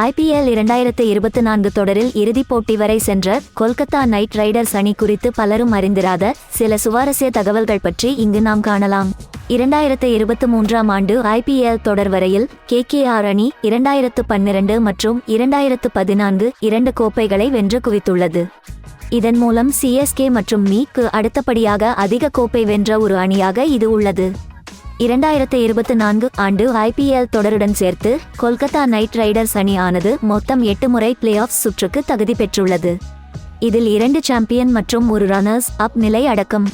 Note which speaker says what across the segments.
Speaker 1: IPL 2024 தொடரில் இறுதிப் போட்டி வரை சென்ற கொல்கத்தா நைட் ரைடர்ஸ் அணி குறித்து பலரும் அறிந்திராத சில சுவாரஸ்ய தகவல்கள் பற்றி இங்கு நாம் காணலாம். 2023ஆம் ஆண்டு IPL தொடர் வரையில் KKR அணி 2012 மற்றும் 2014 இரண்டு கோப்பைகளை வென்று குவித்துள்ளது. இதன் மூலம் CSK மற்றும் MIக்கு அடுத்தபடியாக அதிக கோப்பை வென்ற ஒரு அணியாக இது உள்ளது. 2024 ஆண்டு IPL தொடருடன் சேர்த்து கொல்கத்தா நைட் ரைடர்ஸ் அணி ஆனது மொத்தம் 8 முறை பிளே ஆஃப் சுற்றுக்கு தகுதி பெற்றுள்ளது. இதில் 2 சாம்பியன் மற்றும் ஒரு ரன்னர்ஸ் அப் நிலை அடக்கம்.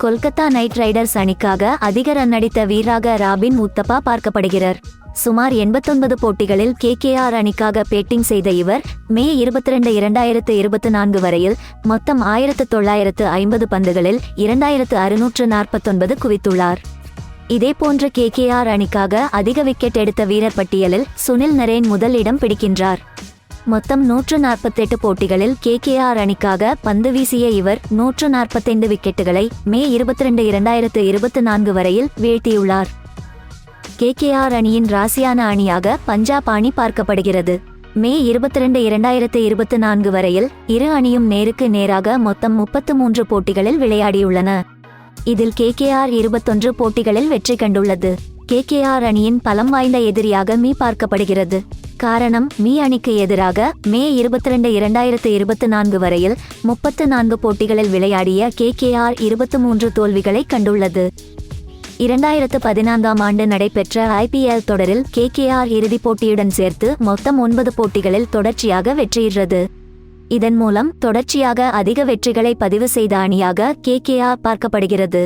Speaker 1: கொல்கத்தா நைட் ரைடர்ஸ் அணிக்காக அதிக ரன் அடித்த வீரராக ராபின் உத்தப்பா பார்க்கப்படுகிறார். சுமார் 89 போட்டிகளில் KKR அணிக்காக பேட்டிங் செய்த இவர் மே 22, 2024 வரையில் மொத்தம் 1950 பந்துகளில் 2649 குவித்துள்ளார். இதேபோன்ற KKR அணிக்காக அதிக விக்கெட் எடுத்த வீரர் பட்டியலில் சுனில் நரேன் முதல் இடம் பிடிக்கின்றார். மொத்தம் 148 போட்டிகளில் KKR அணிக்காக பந்து வீசிய இவர் 145 விக்கெட்டுகளை மே 22, 2024 வரையில் வீழ்த்தியுள்ளார். KKR அணியின் ராசியான அணியாக பஞ்சாப் அணி பார்க்கப்படுகிறது. மே 22, 2024 வரையில் இரு அணியும் நேருக்கு நேராக மொத்தம் 33 போட்டிகளில் விளையாடியுள்ளன. இதில் KKR 21 போட்டிகளில் வெற்றி கண்டுள்ளது. KKR அணியின் பலம் வாய்ந்த எதிரியாக MI பார்க்கப்படுகிறது. காரணம், MI அணிக்கு எதிராக மே 22, 2024 வரையில் 34 போட்டிகளில் விளையாடிய KKR 23 தோல்விகளை கண்டுள்ளது. 2014ஆம் ஆண்டு நடைபெற்ற IPL தொடரில் KKR இறுதிப் போட்டியுடன் சேர்த்து மொத்தம் 9 போட்டிகளில் தொடர்ச்சியாக வெற்றியிடுறது. இதன் மூலம் தொடர்ச்சியாக அதிக வெற்றிகளை பதிவு செய்த அணியாக KKR பார்க்கப்படுகிறது.